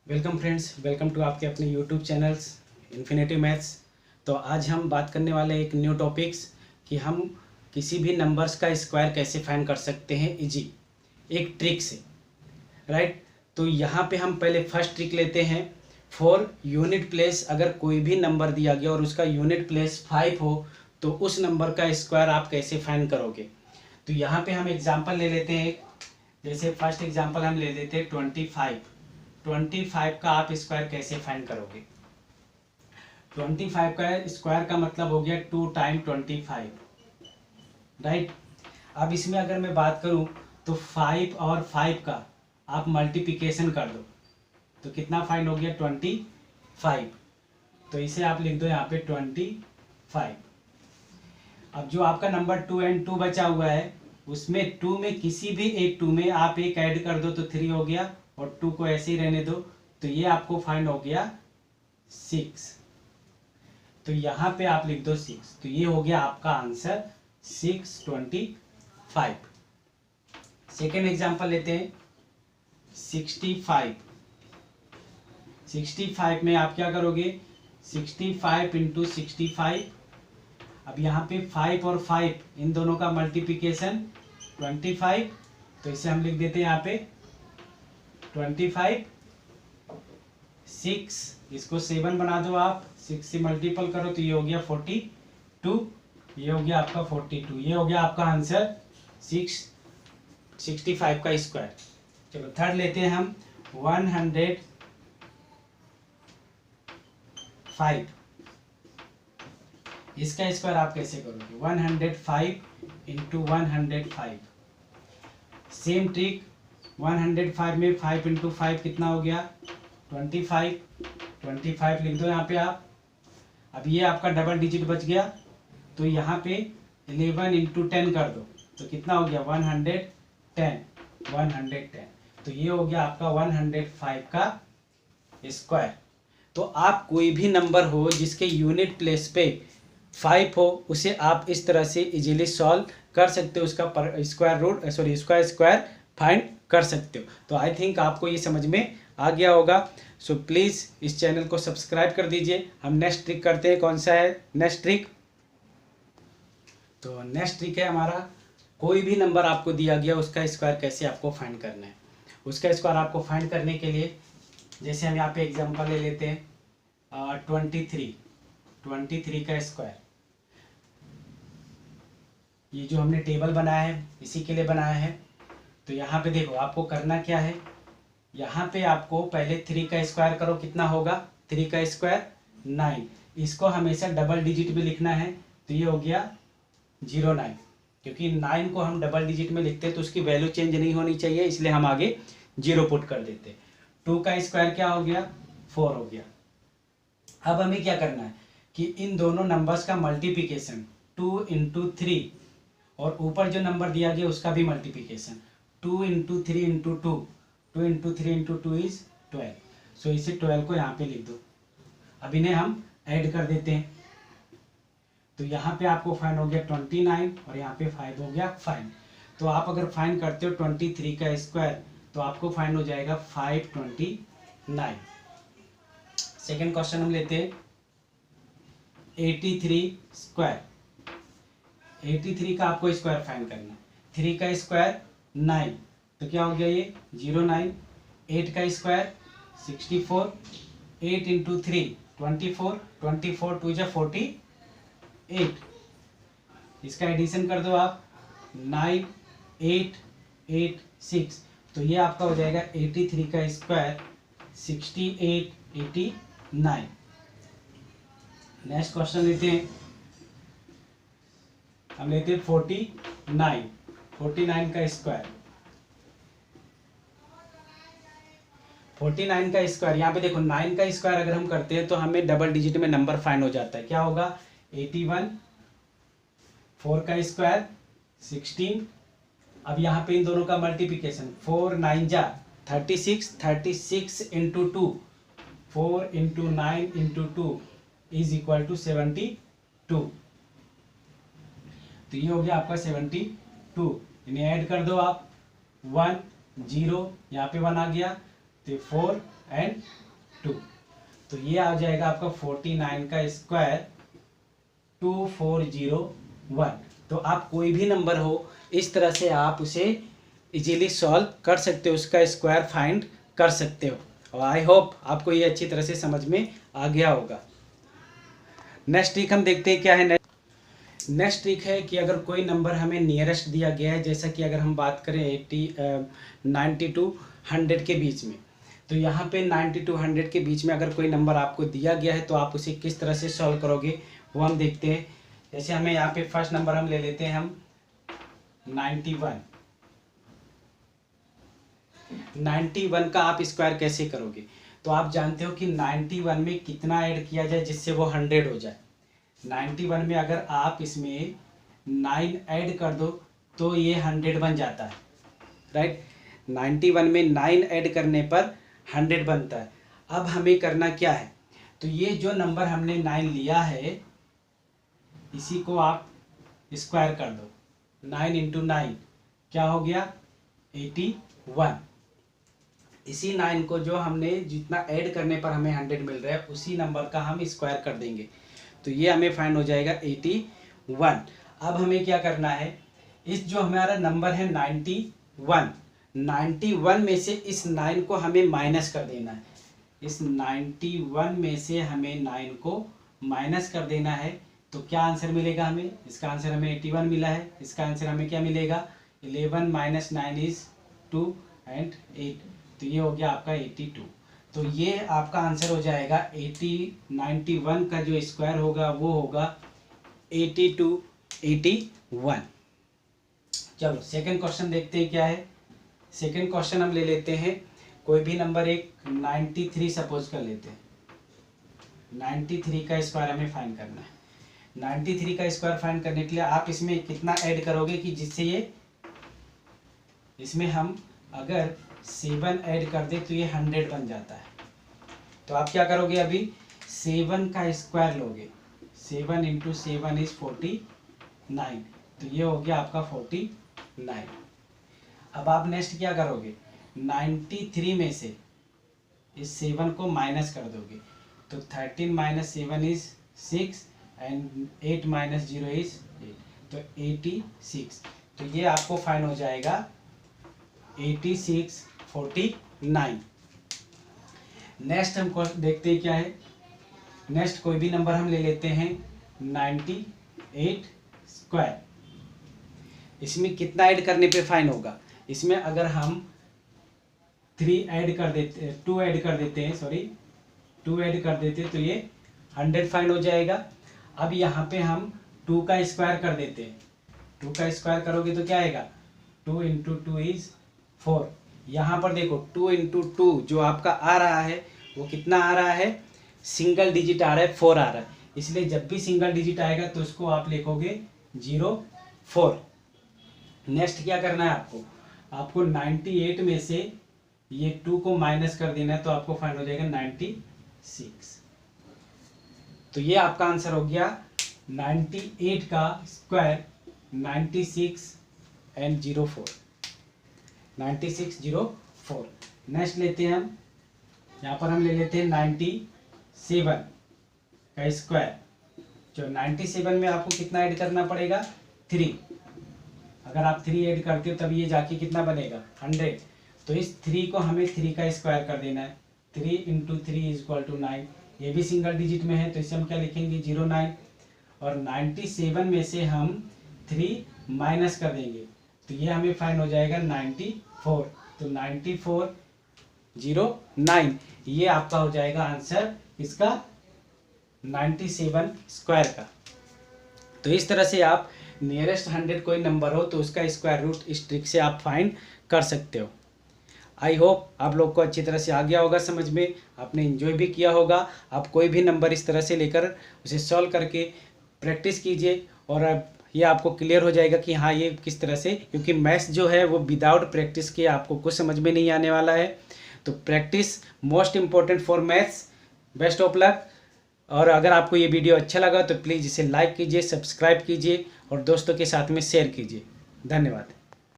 Welcome friends, welcome to आपके अपने YouTube channels infinitive maths. तो आज हम बात करने वाले एक न्यू टॉपिक्स कि हम किसी भी नंबर्स का स्क्वायर कैसे फाइंड कर सकते हैं इजी एक ट्रिक से, राइट। तो यहाँ पे हम पहले फर्स्ट ट्रिक लेते हैं। फॉर यूनिट प्लेस, अगर कोई भी नंबर दिया गया और उसका यूनिट प्लेस 5 हो तो उस नंबर का स्क्वायर आप कैसे फाइंड करोगे। तो यहाँ पे हम एग्जांपल ले लेते हैं। जैसे फर्स्ट एग्जांपल हम ले लेते हैं 25 का आप स्क्वायर कैसे फाइंड करोगे। 25 का स्क्वायर का मतलब हो गया 2 टाइम 25, राइट। अब इसमें अगर मैं बात करूं तो 5 और 5 का आप मल्टीप्लिकेशन कर दो तो कितना फाइंड हो गया 25। तो इसे आप लिख दो यहाँ पे 25। अब जो आपका नंबर 2 एंड 2 बचा हुआ है उसमें 2 में किसी भी एक 2 में आप एक ऐड कर दो तो 3 हो गया और 2 को ऐसे ही रहने दो तो ये आपको फाइंड हो गया 6। तो यहाँ पे आप लिख दो 6। तो ये हो गया आपका आंसर 625। सेकेंड एग्जांपल लेते हैं 65 में आप क्या करोगे 65 इंटू 65। अब यहाँ पे 5 और 5 इन दोनों का मल्टीप्लिकेशन 25। तो इसे हम लिख देते हैं यहाँ पे 25। 6 इसको 7 बना दो आप, 6 से मल्टीपल करो तो ये हो गया 42। ये हो गया आपका 42। ये हो गया आपका आंसर 65 का स्क्वायर। चलो थर्ड लेते हैं हम 105। इसका स्क्वायर आप कैसे करोगे 105 इंटू 105। सेम ट्रिक 105 में 5 इंटू 5 कितना हो गया 25 लिख दो यहाँ पे आप। अब ये आपका डबल डिजिट बच गया तो यहाँ पे 11 इंटू 10 कर दो तो कितना हो गया 110। तो ये हो गया आपका 105 का स्क्वायर। तो आप कोई भी नंबर हो जिसके यूनिट प्लेस पे 5 हो उसे आप इस तरह से इजीली सॉल्व कर सकते हो, उसका स्क्वायर फाइंड कर सकते हो। तो आई थिंक आपको ये समझ में आ गया होगा। सो प्लीज़ इस चैनल को सब्सक्राइब कर दीजिए। हम नेक्स्ट ट्रिक करते हैं। कौन सा है नेक्स्ट ट्रिक? तो नेक्स्ट ट्रिक है हमारा कोई भी नंबर आपको दिया गया उसका स्क्वायर कैसे आपको फाइंड करना है। उसका स्क्वायर आपको फाइंड करने के लिए जैसे हम यहाँ पे एग्जांपल ले लेते हैं 23 का स्क्वायर। ये जो हमने टेबल बनाया है इसी के लिए बनाया है। तो यहाँ पे देखो आपको करना क्या है, यहाँ पे आपको पहले 3 का स्क्वायर करो, कितना होगा 3 का स्क्वायर 9। इसको हमेशा डबल डिजिट में लिखना है तो ये हो गया 09, क्योंकि 9 को हम डबल डिजिट में लिखते हैं तो उसकी वैल्यू चेंज नहीं होनी चाहिए, इसलिए हम आगे 0 पुट कर देते। 2 का स्क्वायर क्या हो गया 4 हो गया। अब हमें क्या करना है कि इन दोनों नंबर्स का मल्टीप्लिकेशन 2 इंटू 3 और ऊपर जो नंबर दिया गया उसका भी multiplication 2 into 3 into 2 into 3 into 2 is 12। सो इसे 12 को यहाँ पे लिख दो। अब इन्हें हम ऐड कर देते हैं तो यहाँ पे आपको फाइंड हो गया 29 और यहाँ पे 5 हो गया फाइंड। तो आप अगर फाइंड करते हो 23 का स्क्वायर तो आपको फाइंड हो जाएगा 529। सेकेंड क्वेश्चन हम लेते हैं 83 स्क्वायर। 83 का आपको स्क्वायर फाइंड करना है। 3 का स्क्वायर 9 तो क्या हो गया ये 09। 8 का स्क्वायर 64। 8 इंटू 3 24 2 जा 48। इसका एडिशन कर दो आप 9 8 8 6। तो ये आपका हो जाएगा 83 का स्क्वायर 68 89। नेक्स्ट क्वेश्चन लेते हैं। हम लेते हैं 49 का स्क्वायर। 49 का स्क्वायर यहाँ पे देखो 9 का स्क्वायर अगर हम करते हैं तो हमें डबल डिजिट में नंबर फाइंड हो जाता है। क्या होगा 81। 4 का स्क्वायर 16। अब यहाँ पे इन दोनों का मल्टीप्लिकेशन 4 9 जा 36 into 2 4 into 9 into 2 is equal to 72। तो ये हो गया आपका 72। इन्हें ऐड कर दो आप 1 0 यहाँ पे 1 आ गया तो 4 एंड 2। तो ये आ जाएगा आपका 49 का स्क्वायर 2401। तो आप कोई भी नंबर हो इस तरह से आप उसे इजीली सॉल्व कर सकते हो, उसका स्क्वायर फाइंड कर सकते हो। और आई होप आपको ये अच्छी तरह से समझ में आ गया होगा। नेक्स्ट ट्रिक हम देखते हैं क्या है। नेक्स्ट ट्रिक है कि अगर कोई नंबर हमें नियरेस्ट दिया गया है, जैसा कि अगर हम बात करें 90 टू 100 के बीच में, तो यहाँ पे 90 टू 100 के बीच में अगर कोई नंबर आपको दिया गया है तो आप उसे किस तरह से सॉल्व करोगे वो हम देखते हैं। जैसे हमें यहाँ पे फर्स्ट नंबर हम ले लेते हैं हम 91 का आप स्क्वायर कैसे करोगे। तो आप जानते हो कि 91 में कितना ऐड किया जाए जिससे वो 100 हो जाए। 91 में अगर आप इसमें 9 ऐड कर दो तो ये 100 बन जाता है, राइट। 91 में 9 ऐड करने पर 100 बनता है। अब हमें करना क्या है, तो ये जो नंबर हमने 9 लिया है इसी को आप स्क्वायर कर दो। 9 इंटू 9 क्या हो गया 81। इसी 9 को जो हमने जितना ऐड करने पर हमें 100 मिल रहा है उसी नंबर का हम स्क्वायर कर देंगे, तो ये हमें फाइंड हो जाएगा 81। अब हमें क्या करना है, इस जो हमारा नंबर है 91 में से इस 9 को हमें माइनस कर देना है। इस 91 में से हमें 9 को माइनस कर देना है। तो क्या आंसर मिलेगा हमें, इसका आंसर हमें 81 मिला है। इसका आंसर हमें क्या मिलेगा 11 माइनस 9 इज 2 एंड 8। तो ये हो गया आपका 82। तो ये आपका आंसर हो जाएगा 91 का जो स्क्वायर होगा वो होगा 81। चलो सेकंड क्वेश्चन देखते हैं क्या है। सेकंड क्वेश्चन हम ले लेते हैं, कोई भी नंबर एक 93 सपोज कर लेते हैं। 93 का स्क्वायर हमें फाइंड करना है। 93 का स्क्वायर फाइंड करने के लिए आप इसमें कितना ऐड करोगे कि जिससे ये, इसमें हम अगर 7 ऐड कर दे तो ये 100 बन जाता है। तो आप क्या करोगे, अभी 7 का स्क्वायर लोगे। 7 इंटू 7 इज 49। तो ये हो गया आपका 49। अब आप नेक्स्ट क्या करोगे, 93 में से इस 7 को माइनस कर दोगे। तो 13 minus 7 is 6 and 8 minus 0 is 8। तो 86। तो ये आपको फाइंड हो जाएगा 8649। नेक्स्ट हम देखते हैं क्या है। नेक्स्ट कोई भी नंबर हम ले लेते हैं 98 स्क्वायर। इसमें कितना ऐड करने पे फाइन होगा, इसमें अगर हम 2 ऐड कर देते तो ये 100 फाइन हो जाएगा। अब यहाँ पे हम 2 का स्क्वायर कर देते हैं। 2 का स्क्वायर करोगे तो क्या आएगा 2 इंटू 2 इज 4। यहाँ पर देखो 2 इंटू 2 जो आपका आ रहा है वो कितना आ रहा है, सिंगल डिजिट आ रहा है, 4 आ रहा है। इसलिए जब भी सिंगल डिजिट आएगा तो उसको आप लिखोगे 04। नेक्स्ट क्या करना है आपको 98 में से ये 2 को माइनस कर देना है, तो आपको फाइंड हो जाएगा 96। तो ये आपका आंसर हो गया 98 का स्क्वायर 96 एंड 04। 9604। नेक्स्ट लेते हैं हम, यहाँ पर हम ले लेते हैं 97 का स्क्वायर। जो 97 में आपको कितना ऐड करना पड़ेगा 3। अगर आप 3 ऐड करते हो तब ये जाके कितना बनेगा 100। तो इस 3 को हमें 3 का स्क्वायर कर देना है। 3 इंटू 3 इज इक्वल टू 9। ये भी सिंगल डिजिट में है तो इसे हम क्या लिखेंगे 09। और 97 में से हम 3 माइनस कर देंगे तो ये हमें फाइंड हो जाएगा 94। तो 9409 ये आपका हो जाएगा आंसर इसका 97 स्क्वायर का। तो इस तरह से आप नियरेस्ट 100 कोई नंबर हो तो उसका स्क्वायर रूट इस ट्रिक से आप फाइंड कर सकते हो। आई होप आप लोग को अच्छी तरह से आ गया होगा समझ में, आपने एंजॉय भी किया होगा। आप कोई भी नंबर इस तरह से लेकर उसे सॉल्व करके प्रैक्टिस कीजिए और ये आपको क्लियर हो जाएगा कि हाँ ये किस तरह से, क्योंकि मैथ्स जो है वो विदाउट प्रैक्टिस के आपको कुछ समझ में नहीं आने वाला है। तो practice most important for maths. Best of luck. और अगर आपको ये वीडियो अच्छा लगा तो प्लीज़ इसे लाइक कीजिए, सब्सक्राइब कीजिए और दोस्तों के साथ में शेयर कीजिए। धन्यवाद।